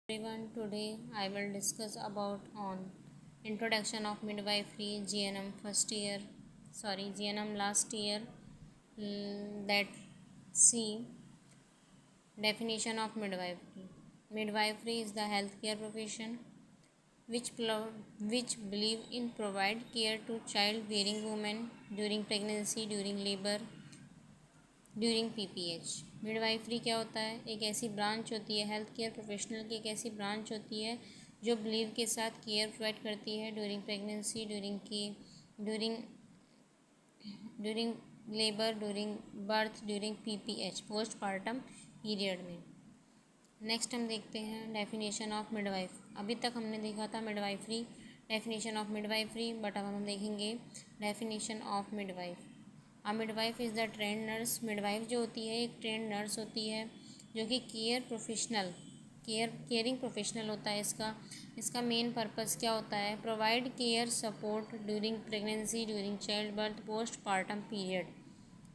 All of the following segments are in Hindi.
Everyone, today I will discuss about on introduction of midwifery GNM first year, GNM last year. That see definition of midwifery. Midwifery is the healthcare profession which believe in provide care to child-bearing women during pregnancy, during labor, during PPH. Midwifery क्या होता है? एक ऐसी ब्रांच होती है हेल्थ केयर प्रोफेशनल की, एक ऐसी ब्रांच होती है जो बिलीव के साथ केयर प्रोवाइड करती है during pregnancy, during during labour, during birth, during PPH post partum period में। नेक्स्ट हम देखते हैं डेफिनेशन ऑफ मिडवाइफ। अभी तक हमने देखा था midwifery, definition of midwifery, but अब हम देखेंगे definition of midwife. A midwife is the trend nurse. Midwife जो होती है एक ट्रेंड नर्स होती है जो कि केयरिंग प्रोफेशनल होता है। इसका मेन पर्पस क्या होता है? Provide care support during pregnancy, during child birth, post partum period.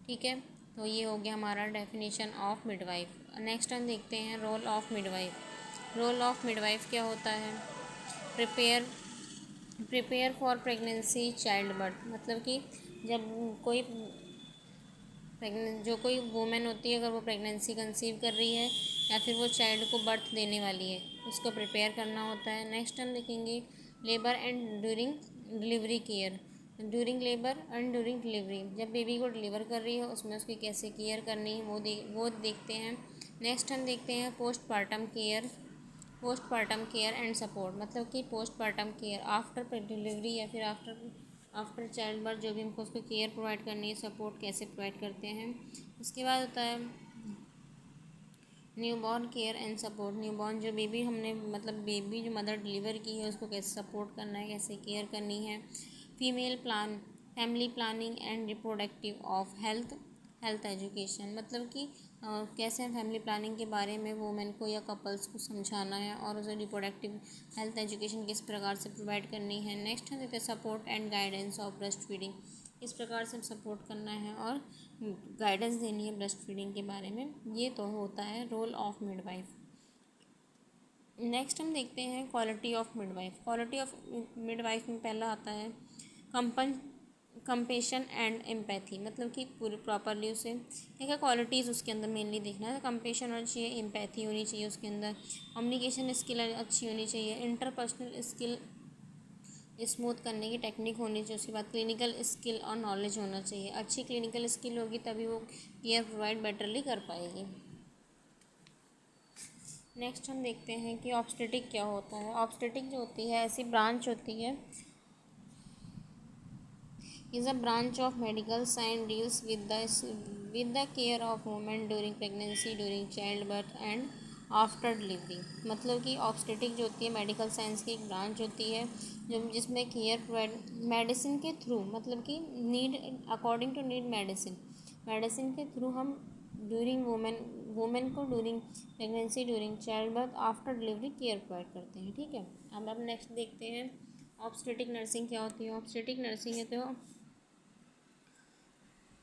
ठीक है, तो ये हो गया हमारा डेफिनेशन ऑफ मिडवाइफ। नेक्स्ट हम देखते हैं role of midwife. Role of midwife क्या होता है? Prepare for pregnancy, child birth. मतलब कि जब कोई वूमेन होती है, अगर वो प्रेगनेंसी कंसीव कर रही है या फिर वो चाइल्ड को बर्थ देने वाली है, उसको प्रिपेयर करना होता है। नेक्स्ट हम देखेंगे labour and during delivery care. During labour and during delivery, जब बेबी को डिलीवर कर रही है उसमें उसकी कैसे केयर करनी है वो देखते हैं। नेक्स्ट हम देखते हैं पोस्टपार्टम केयर एंड सपोर्ट। मतलब कि पोस्टपार्टम केयर आफ्टर डिलीवरी या फिर आफ्टर चाइल्ड बर्थ जो भी हमको उसको केयर प्रोवाइड करनी है, सपोर्ट कैसे प्रोवाइड करते हैं। उसके बाद होता है newborn care and support. Newborn जो बेबी बेबी जो मदर डिलीवर की है उसको कैसे सपोर्ट करना है, कैसे केयर करनी है। Family planning and reproductive of health education. मतलब कि कैसे फैमिली प्लानिंग के बारे में वुमेन को या कपल्स को समझाना है और उसे रिप्रोडक्टिव हेल्थ एजुकेशन किस प्रकार से प्रोवाइड करनी है। नेक्स्ट हम देखते हैं support and guidance of breast feeding. किस प्रकार से सपोर्ट करना है और गाइडेंस देनी है ब्रेस्ट फीडिंग के बारे में। ये तो होता है रोल ऑफ मिडवाइफ। नेक्स्ट हम देखते हैं quality of midwife. Quality of midwife में पहला आता है कंपेशन एंड एम्पैथी। मतलब कि पूरी प्रॉपरली उसे क्या क्या क्वालिटीज़ उसके अंदर मेनली देखना है। कंपेशन होनी चाहिए, एम्पैथी होनी चाहिए उसके अंदर, कम्युनिकेशन स्किल अच्छी होनी चाहिए, इंटरपर्सनल स्किल स्मूथ करने की टेक्निक होनी चाहिए। उसके बाद क्लिनिकल स्किल और नॉलेज होना चाहिए। अच्छी क्लिनिकल स्किल होगी तभी वो केयर प्रोवाइड बेटरली कर पाएगी। नेक्स्ट हम देखते हैं कि ऑब्स्टेटिक क्या होता है। ऑब्स्टेटिक जो होती है ऐसी ब्रांच होती है, is a branch of medical science deals with the care of women during pregnancy, during childbirth and after delivery. मतलब कि ऑब्स्टेटिक जो होती है मेडिकल साइंस की एक ब्रांच होती है जिसमें केयर प्रोवाइड मेडिसिन के थ्रू, मतलब कि need according to need medicine के थ्रू हम ड्यूरिंग वुमेन को during pregnancy, during child birth, after delivery care provide करते हैं। ठीक है, अब नेक्स्ट देखते हैं ऑब्स्टेटिक नर्सिंग क्या होती है। ऑब्स्टेटिक नर्सिंग है तो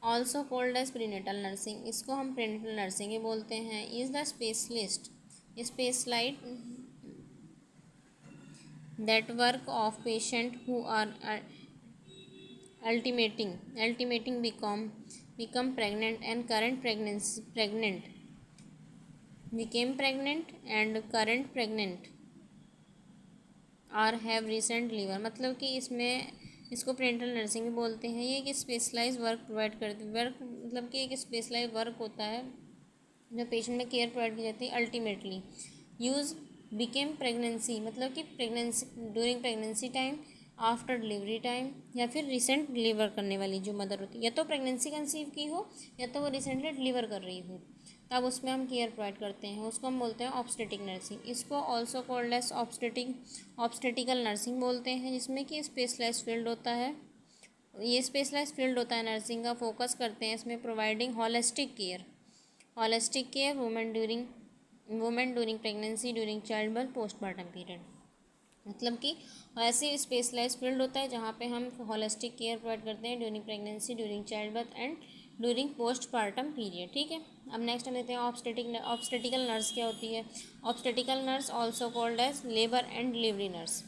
also called as prenatal nursing, इसको हम प्रीनेटल नर्सिंग ही बोलते हैं। Is the specialty that work of patient who are ultimating become pregnant and current pregnant or have recent deliver. मतलब कि इसको प्रेनेटल नर्सिंग भी बोलते हैं। ये एक स्पेशलाइज वर्क प्रोवाइड करती वर्क मतलब कि एक स्पेशलाइज वर्क होता है जो पेशेंट में केयर प्रोवाइड की जाती है। अल्टीमेटली यूज़ बिकेम प्रेगनेंसी, मतलब कि pregnancy during pregnancy time, after delivery time, या फिर रिसेंट डिलीवर करने वाली जो मदर होती है, या तो प्रेगनेंसी कंसीव की हो या तो वो रिसेंटली डिलीवर कर रही हो, तब उसमें हम केयर प्रोवाइड करते हैं। उसको हम बोलते हैं ऑब्स्टेटिक नर्सिंग। इसको also called as obstetrical nursing बोलते हैं, जिसमें कि स्पेशलाइज फील्ड होता है। ये स्पेशलाइज फील्ड होता है नर्सिंग का। फोकस करते हैं इसमें providing holistic care women during pregnancy, during child birth, postmortem period. मतलब कि ऐसी स्पेशलाइज फील्ड होता है जहाँ पे हम होलिस्टिक केयर प्रोवाइड करते हैं during pregnancy, during child birth and during postpartum period. ठीक है, अब नेक्स्ट हम देखते हैं ऑब्स्टेटिकल नर्स क्या होती है। Obstetrical nurse also called as labour and delivery nurse,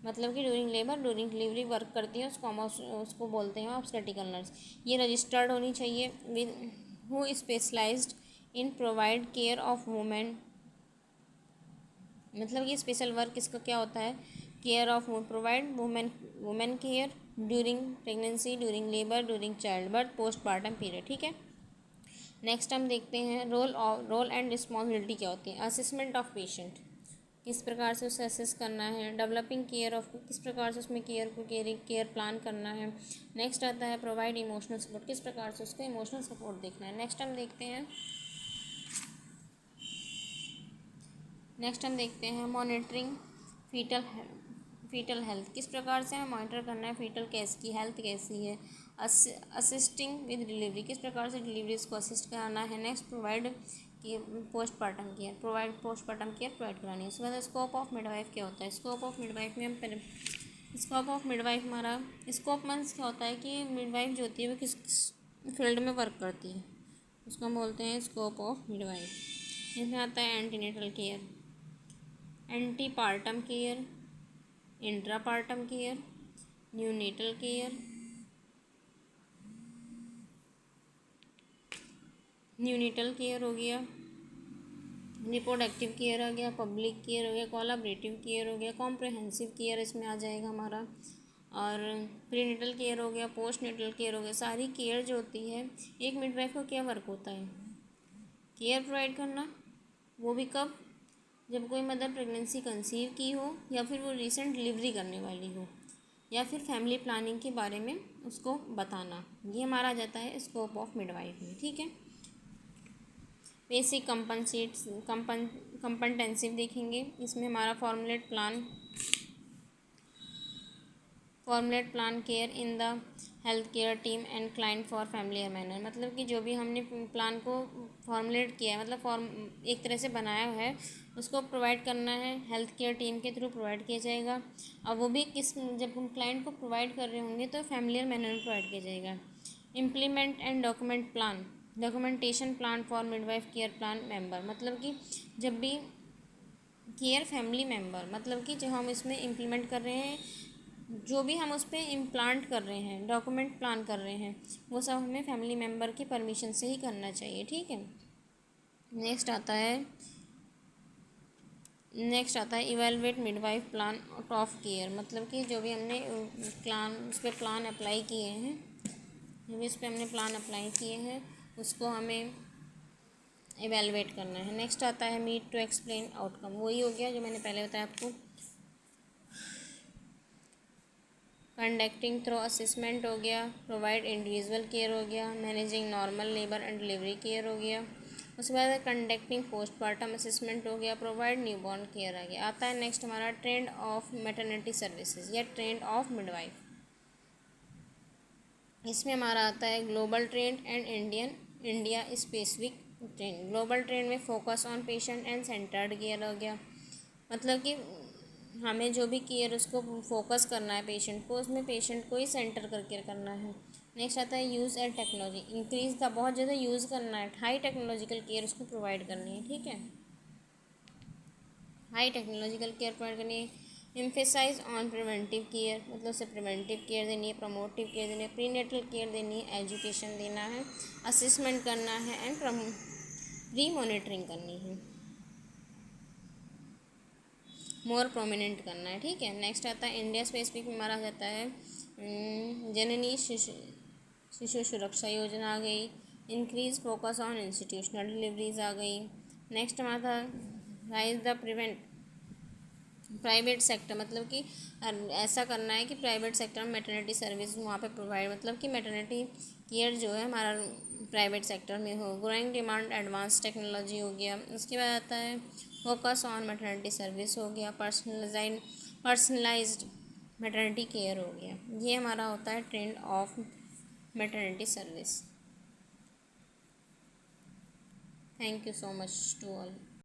मतलब कि during labour during delivery work करती है, उसको बोलते हैं ऑब्स्टेटिकल नर्स। ये रजिस्टर्ड होनी चाहिए with who specialised in provide care of women, मतलब ये स्पेशल वर्क इसका क्या होता है, care of provide women care during pregnancy, during labour, during child birth, postpartum period. ठीक है, नेक्स्ट हम देखते हैं रोल एंड रिस्पॉन्सिबिलिटी क्या होती है। असेसमेंट ऑफ पेशेंट, किस प्रकार से उसे असेस करना है। डेवलपिंग केयर ऑफ, किस प्रकार से उसमें केयर प्लान करना है। नेक्स्ट आता है प्रोवाइड इमोशनल सपोर्ट, किस प्रकार से उसको इमोशनल सपोर्ट देखना है। नेक्स्ट हम देखते हैं मॉनिटरिंग फीटल हेल्थ, किस प्रकार से हमें मॉनिटर करना है फीटल केस की हेल्थ कैसी है। असिस्टिंग विद डिलीवरी, किस प्रकार से डिलीवरीज को असिस्ट कराना है। Next provide postpartum care provide करानी है। उसके बाद स्कोप ऑफ मिडवाइफ क्या होता है। स्कोप ऑफ मिडवाइफ में हम स्कोप ऑफ मिडवाइफ हमारा स्कोप मीन्स क्या होता है कि मिडवाइफ जो होती है वो किस फील्ड में वर्क करती है, उसको हम बोलते हैं स्कोप ऑफ मिडवाइफ। इसमें आता है antenatal care, antepartum care, intrapartum care, neonatal care, हो गया, रिप्रोडक्टिव केयर आ गया, पब्लिक केयर हो गया, कोलैबोरेटिव केयर हो गया, कॉम्प्रहेंसिव केयर इसमें आ जाएगा हमारा, और प्रीनेटल केयर हो गया, पोस्ट नेटल केयर हो गया। सारी केयर जो होती है, एक मिडवाइफ का क्या वर्क होता है, केयर प्रोवाइड करना, वो भी कब, जब कोई मदर प्रेगनेंसी कंसीव की हो या फिर वो रिसेंट डिलीवरी करने वाली हो, या फिर फैमिली प्लानिंग के बारे में उसको बताना, ये हमारा आ जाता है स्कोप ऑफ मिडवाइफ में। ठीक है, बेसिक कंपनटेंसिव देखेंगे, इसमें हमारा formulate plan care in the health care team and client for family manner, मतलब कि जो भी हमने प्लान को फॉर्मुलेट किया है, मतलब एक तरह से बनाया है, उसको प्रोवाइड करना है, हेल्थ केयर टीम के थ्रू प्रोवाइड किया जाएगा। और वो भी जब हम क्लाइंट को प्रोवाइड कर रहे होंगे तो फैमिलियर मैनर में प्रोवाइड किया जाएगा। Implement and documentation plan for midwife care plan member, मतलब कि जब भी केयर फैमिली मेंबर, मतलब कि जो हम इसमें इम्प्लीमेंट कर रहे हैं, जो भी हम उस पर इम्प्लांट कर रहे हैं, डॉक्यूमेंट प्लान कर रहे हैं, वो सब हमें फैमिली मेम्बर की परमिशन से ही करना चाहिए। ठीक है, नेक्स्ट आता है evaluate midwife plan of care, मतलब कि जो भी हमने उस पर प्लान अप्लाई किए हैं, उसको हमें इवेलुएट करना है। नेक्स्ट आता है मीट टू एक्सप्लेन आउटकम, वही हो गया जो मैंने पहले बताया आपको। कंडक्टिंग थ्रू असेसमेंट हो गया, प्रोवाइड इंडिविजुअल केयर हो गया, managing normal labour and delivery care हो गया। उसके बाद कंडक्टिंग पोस्टपार्टम असेसमेंट हो गया, प्रोवाइड न्यूबॉर्न केयर आ गया। आता है नेक्स्ट हमारा ट्रेंड ऑफ मैटरनिटी सर्विसेज या ट्रेंड ऑफ मिडवाइफ। इसमें हमारा आता है global trend and India specific trend. Global trend में focus on patient and centered care हो गया, मतलब कि हमें जो भी केयर उसको फोकस करना है पेशेंट को, उसमें पेशेंट को ही सेंटर करके करना है। नेक्स्ट आता है use and technology, increase the, बहुत ज़्यादा यूज़ करना है, हाई टेक्नोलॉजिकल केयर उसको प्रोवाइड करनी है। ठीक है, हाई टेक्नोलॉजिकल केयर प्रोवाइड करनी है। एम्फेसाइज ऑन प्रिवेंटिव केयर, मतलब उसे प्रिवेंटिव केयर देनी है, प्रमोटिव केयर देनी है, प्रीनेटल केयर देनी है, एजुकेशन देना है, असेसमेंट करना है एंड री मॉनिटरिंग करनी है, मोर प्रोमिनेंट करना है। ठीक है, नेक्स्ट आता है इंडिया स्पेसिफिक में हमारा जाता है जननी शिशु सुरक्षा योजना आ गई, increase focus on institutional deliveries आ गई। नेक्स्ट हमारा था राइज द प्राइवेट सेक्टर, मतलब कि ऐसा करना है कि प्राइवेट सेक्टर में मैटरनिटी सर्विस वहाँ पे प्रोवाइड, मतलब कि मैटरनिटी केयर जो है हमारा प्राइवेट सेक्टर में हो। ग्रोइंग डिमांड एडवांस टेक्नोलॉजी हो गया। उसके बाद आता है फोकस ऑन मैटरनिटी सर्विस हो गया, पर्सनलाइज्ड मैटरनिटी केयर हो गया। ये हमारा होता है trend of maternity service. Thank you so much to all.